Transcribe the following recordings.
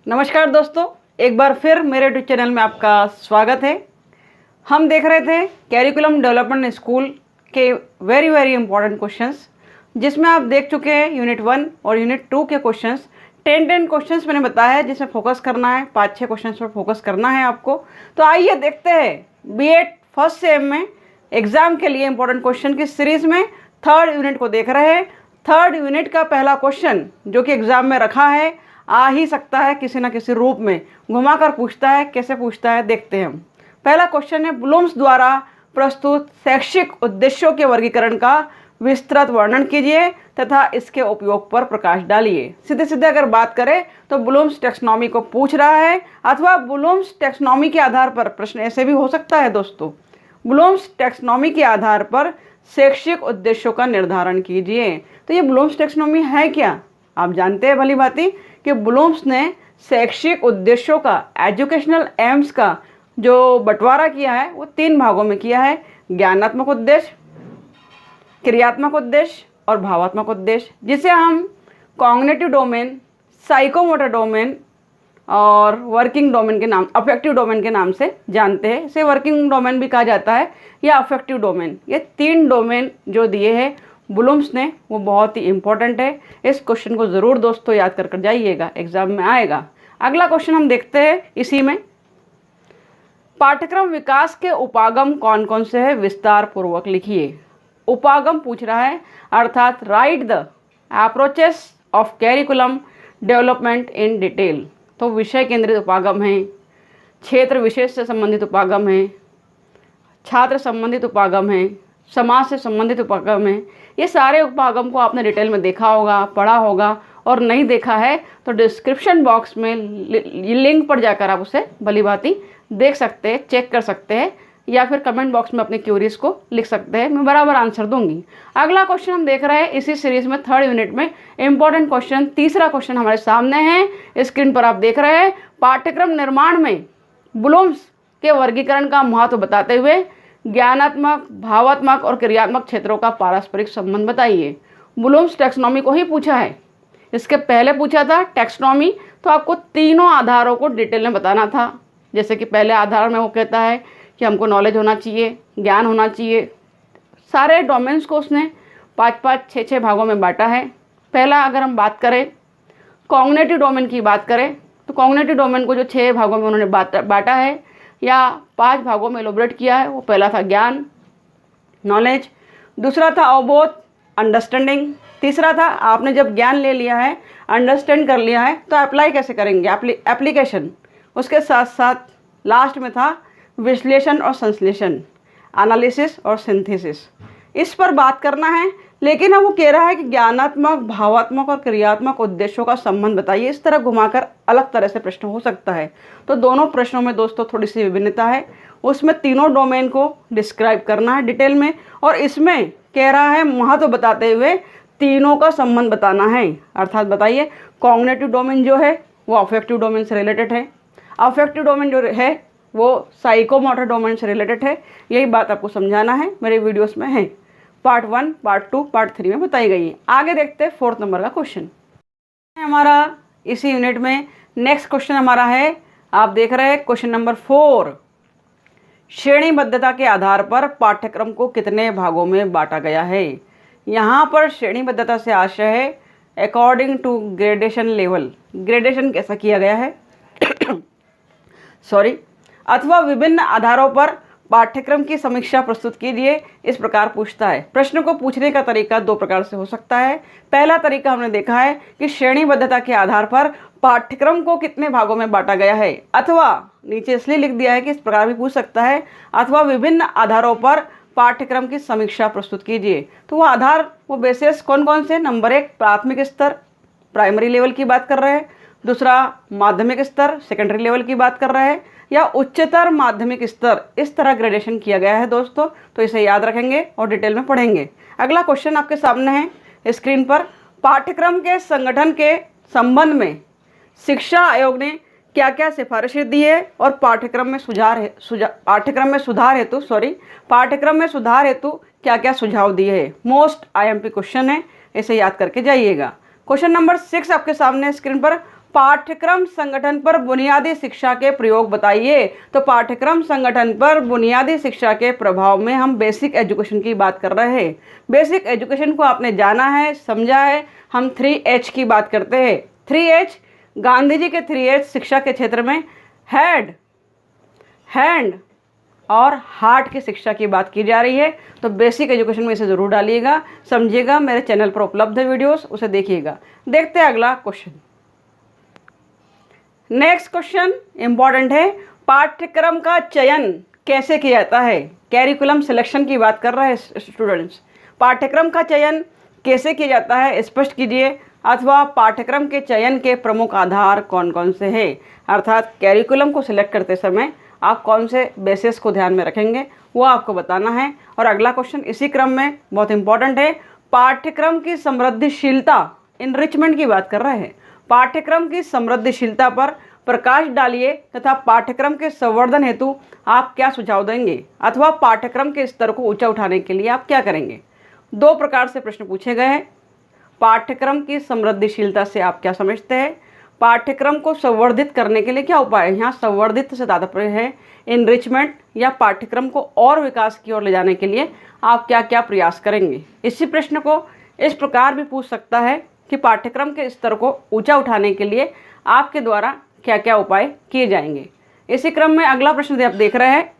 नमस्कार दोस्तों, एक बार फिर मेरे यूट्यूब चैनल में आपका स्वागत है। हम देख रहे थे कैरिकुलम डेवलपमेंट स्कूल के वेरी इंपॉर्टेंट क्वेश्चंस, जिसमें आप देख चुके हैं यूनिट 1 और यूनिट 2 के क्वेश्चंस। 10 क्वेश्चंस मैंने बताया है जिसमें फोकस करना है, 5-6 क्वेश्चंस पर फोकस करना है आपको। तो आइए देखते हैं बीएड फर्स्ट सेम में एग्जाम के लिए इंपॉर्टेंट क्वेश्चन की सीरीज में थर्ड यूनिट को देख रहे हैं। थर्ड यूनिट का पहला क्वेश्चन जो कि एग्जाम में रखा है, आ ही सकता है किसी न किसी रूप में, घुमाकर पूछता है। कैसे पूछता है देखते हैं हम। पहला क्वेश्चन है, ब्लूम्स द्वारा प्रस्तुत शैक्षिक उद्देश्यों के वर्गीकरण का विस्तृत वर्णन कीजिए तथा इसके उपयोग पर प्रकाश डालिए। सीधे सीधे अगर बात करें तो ब्लूम्स टैक्सोनॉमी को पूछ रहा है, अथवा ब्लूम्स टैक्सोनॉमी के आधार पर प्रश्न ऐसे भी हो सकता है दोस्तों, ब्लूम्स टैक्सोनॉमी के आधार पर शैक्षिक उद्देश्यों का निर्धारण कीजिए। तो ये ब्लूम्स टैक्सोनॉमी है क्या? आप जानते हैं भली भांति कि ब्लूम्स ने शैक्षिक उद्देश्यों का, एजुकेशनल एम्स का जो बंटवारा किया है वो 3 भागों में किया है: ज्ञानात्मक उद्देश्य, क्रियात्मक उद्देश्य और भावात्मक उद्देश्य, जिसे हम कॉग्निटिव डोमेन, साइकोमोटर डोमेन और वर्किंग डोमेन के नाम, अफेक्टिव डोमेन के नाम से जानते हैं। इसे वर्किंग डोमेन भी कहा जाता है या अफेक्टिव डोमेन। ये 3 डोमेन जो दिए हैं ब्लूम्स ने वो बहुत ही इंपॉर्टेंट है। इस क्वेश्चन को ज़रूर दोस्तों याद कर जाइएगा, एग्जाम में आएगा। अगला क्वेश्चन हम देखते हैं इसी में, पाठ्यक्रम विकास के उपागम कौन कौन से हैं, विस्तार पूर्वक लिखिए। उपागम पूछ रहा है, अर्थात right the approaches of curriculum development in detail. तो विषय केंद्रित उपागम है, क्षेत्र विशेष से संबंधित उपागम है, छात्र संबंधित उपागम है, समाज से संबंधित उपागम है। ये सारे उपागम को आपने डिटेल में देखा होगा, पढ़ा होगा, और नहीं देखा है तो डिस्क्रिप्शन बॉक्स में लिंक पर जाकर आप उसे भली भांति देख सकते हैं, चेक कर सकते हैं, या फिर कमेंट बॉक्स में अपने क्यूरीज को लिख सकते हैं, मैं बराबर आंसर दूंगी। अगला क्वेश्चन हम देख रहे हैं इसी सीरीज में थर्ड यूनिट में इंपॉर्टेंट क्वेश्चन। तीसरा क्वेश्चन हमारे सामने है, स्क्रीन पर आप देख रहे हैं। पाठ्यक्रम निर्माण में ब्लूम्स के वर्गीकरण का महत्व बताते हुए ज्ञानात्मक, भावात्मक और क्रियात्मक क्षेत्रों का पारस्परिक संबंध बताइए। ब्लूम्स टैक्सोनॉमी को ही पूछा है, इसके पहले पूछा था टैक्सोनॉमी, तो आपको तीनों आधारों को डिटेल में बताना था। जैसे कि पहले आधार में वो कहता है कि हमको नॉलेज होना चाहिए, ज्ञान होना चाहिए। सारे डोमेन्स को उसने 5-5, 6-6 भागों में बांटा है। पहला अगर हम बात करें कॉग्निटिव डोमेन की बात करें तो कॉग्निटिव डोमेन को जो 6 भागों में उन्होंने बांटा है या 5 भागों में एलोबरेट किया है, वो पहला था ज्ञान, नॉलेज, दूसरा था अवबोध, अंडरस्टैंडिंग, तीसरा था आपने जब ज्ञान ले लिया है, अंडरस्टैंड कर लिया है तो अप्लाई कैसे करेंगे, एप्लीकेशन। उसके साथ साथ लास्ट में था विश्लेषण और संश्लेषण, एनालिसिस और सिंथेसिस। इस पर बात करना है, लेकिन अब वो कह रहा है कि ज्ञानात्मक, भावात्मक और क्रियात्मक उद्देश्यों का संबंध बताइए। इस तरह घुमाकर अलग तरह से प्रश्न हो सकता है। तो दोनों प्रश्नों में दोस्तों थोड़ी सी विभिन्नता है। उसमें तीनों डोमेन को डिस्क्राइब करना है डिटेल में, और इसमें कह रहा है महत्व बताते हुए तीनों का संबंध बताना है। अर्थात बताइए कॉग्निटिव डोमेन जो है वो अफेक्टिव डोमेन से रिलेटेड है, अफेक्टिव डोमेन जो है वो साइकोमोटर डोमेन से रिलेटेड है। यही बात आपको समझाना है, मेरे वीडियोस में है। पार्ट 1, पार्ट 2, पार्ट 3 में बताई गई है। आगे देखते हैं 4th नंबर का क्वेश्चन हमारा इसी यूनिट में। नेक्स्ट क्वेश्चन हमारा है, आप देख रहे हैं क्वेश्चन नंबर 4, श्रेणीबद्धता के आधार पर पाठ्यक्रम को कितने भागों में बांटा गया है। यहाँ पर श्रेणीबद्धता से आशय है according to gradation level. Gradation कैसा किया गया है सॉरी, अथवा विभिन्न आधारों पर पाठ्यक्रम की समीक्षा प्रस्तुत कीजिए। इस प्रकार पूछता है। प्रश्न को पूछने का तरीका 2 प्रकार से हो सकता है। पहला तरीका हमने देखा है कि श्रेणीबद्धता के आधार पर पाठ्यक्रम को कितने भागों में बांटा गया है, अथवा नीचे इसलिए लिख दिया है कि इस प्रकार भी पूछ सकता है, अथवा विभिन्न आधारों पर पाठ्यक्रम की समीक्षा प्रस्तुत कीजिए। तो वो आधार, वो बेसिस कौन कौन से? नंबर 1 प्राथमिक स्तर, प्राइमरी लेवल की बात कर रहे हैं, दूसरा माध्यमिक स्तर, सेकेंडरी लेवल की बात कर रहे हैं, या उच्चतर माध्यमिक स्तर। इस तरह ग्रेडेशन किया गया है दोस्तों, तो इसे याद रखेंगे और डिटेल में पढ़ेंगे। अगला क्वेश्चन आपके सामने है स्क्रीन पर, पाठ्यक्रम के संगठन के संबंध में शिक्षा आयोग ने क्या क्या सिफारिशें दी है और पाठ्यक्रम में सुधार हेतु क्या क्या सुझाव दिए हैं। मोस्ट IMP क्वेश्चन है, इसे याद करके जाइएगा। क्वेश्चन नंबर 6 आपके सामने स्क्रीन पर, पाठ्यक्रम संगठन पर बुनियादी शिक्षा के प्रयोग बताइए। तो पाठ्यक्रम संगठन पर बुनियादी शिक्षा के प्रभाव में हम बेसिक एजुकेशन की बात कर रहे हैं। बेसिक एजुकेशन को आपने जाना है, समझा है। हम 3H की बात करते हैं। 3H, गांधी जी के 3H शिक्षा के क्षेत्र में हेड, हैंड और हार्ट की शिक्षा की बात की जा रही है। तो बेसिक एजुकेशन में इसे ज़रूर डालिएगा, समझिएगा। मेरे चैनल पर उपलब्ध है वीडियोस, उसे देखिएगा। देखते हैं अगला क्वेश्चन। नेक्स्ट क्वेश्चन इंपॉर्टेंट है। पाठ्यक्रम का चयन कैसे किया जाता है? कैरिकुलम सिलेक्शन की बात कर रहे हैं स्टूडेंट्स। पाठ्यक्रम का चयन कैसे किया जाता है स्पष्ट कीजिए, अथवा पाठ्यक्रम के चयन के प्रमुख आधार कौन कौन से हैं। अर्थात कैरिकुलम को सिलेक्ट करते समय आप कौन से बेसिस को ध्यान में रखेंगे वो आपको बताना है। और अगला क्वेश्चन इसी क्रम में बहुत इंपॉर्टेंट है। पाठ्यक्रम की समृद्धिशीलता, इनरिचमेंट की बात कर रहे हैं। पाठ्यक्रम की समृद्धिशीलता पर प्रकाश डालिए तथा पाठ्यक्रम के संवर्धन हेतु आप क्या सुझाव देंगे, अथवा पाठ्यक्रम के स्तर को ऊंचा उठाने के लिए आप क्या करेंगे। 2 प्रकार से प्रश्न पूछे गए हैं। पाठ्यक्रम की समृद्धिशीलता से आप क्या समझते हैं? पाठ्यक्रम को संवर्धित करने के लिए क्या उपाय है? यहाँ संवर्धित से तात्पर्य है इनरिचमेंट, या पाठ्यक्रम को और विकास की ओर ले जाने के लिए आप क्या क्या प्रयास करेंगे। इसी प्रश्न को इस प्रकार भी पूछ सकता है कि पाठ्यक्रम के स्तर को ऊंचा उठाने के लिए आपके द्वारा क्या क्या उपाय किए जाएंगे। इसी क्रम में अगला प्रश्न आप देख रहे हैं,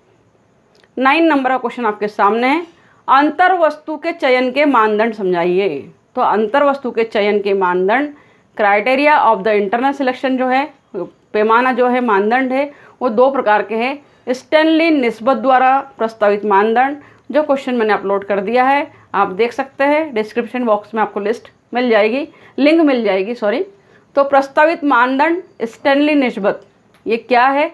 9 नंबर का क्वेश्चन आपके सामने है। अंतर वस्तु के चयन के मानदंड समझाइए। तो अंतर वस्तु के चयन के मानदंड, criteria of the internal selection जो है, पैमाना जो है, मानदंड है, वो 2 प्रकार के हैं। स्टैनली निस्बत द्वारा प्रस्तावित मानदंड, जो क्वेश्चन मैंने अपलोड कर दिया है, आप देख सकते हैं। डिस्क्रिप्शन बॉक्स में आपको लिस्ट मिल जाएगी, लिंक मिल जाएगी, सॉरी। तो प्रस्तावित मानदंड स्टैनली निस्बत, ये क्या है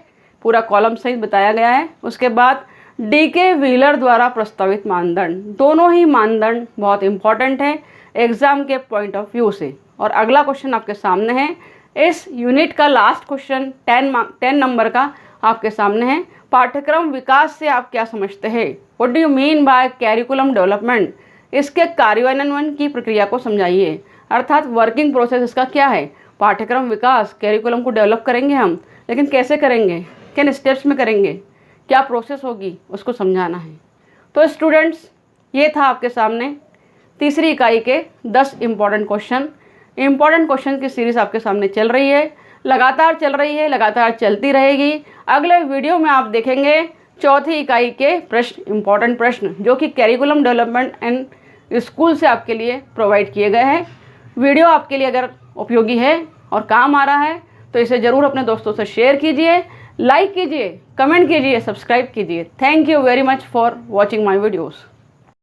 पूरा कॉलम सहित बताया गया है। उसके बाद DK व्हीलर द्वारा प्रस्तावित मानदंड, दोनों ही मानदंड बहुत इंपॉर्टेंट हैं एग्जाम के पॉइंट ऑफ व्यू से। और अगला क्वेश्चन आपके सामने है, इस यूनिट का लास्ट क्वेश्चन 10 नंबर का आपके सामने है। पाठ्यक्रम विकास से आप क्या समझते हैं? What do you mean by curriculum development? इसके कार्यान्वयन की प्रक्रिया को समझाइए। अर्थात वर्किंग प्रोसेस इसका क्या है? पाठ्यक्रम विकास, कैरिकुलम को डेवलप करेंगे हम, लेकिन कैसे करेंगे, किन स्टेप्स में करेंगे, क्या प्रोसेस होगी, उसको समझाना है। तो स्टूडेंट्स, ये था आपके सामने तीसरी इकाई के 10 इंपॉर्टेंट क्वेश्चन की सीरीज़ आपके सामने चल रही है, लगातार चल रही है, लगातार चलती रहेगी। अगले वीडियो में आप देखेंगे चौथी इकाई के प्रश्न, इंपॉर्टेंट प्रश्न, जो कि कैरिकुलम डेवलपमेंट एंड स्कूल से आपके लिए प्रोवाइड किए गए हैं। वीडियो आपके लिए अगर उपयोगी है और काम आ रहा है तो इसे ज़रूर अपने दोस्तों से शेयर कीजिए, लाइक कीजिए, कमेंट कीजिए, सब्सक्राइब कीजिए। Thank you very much for watching my videos.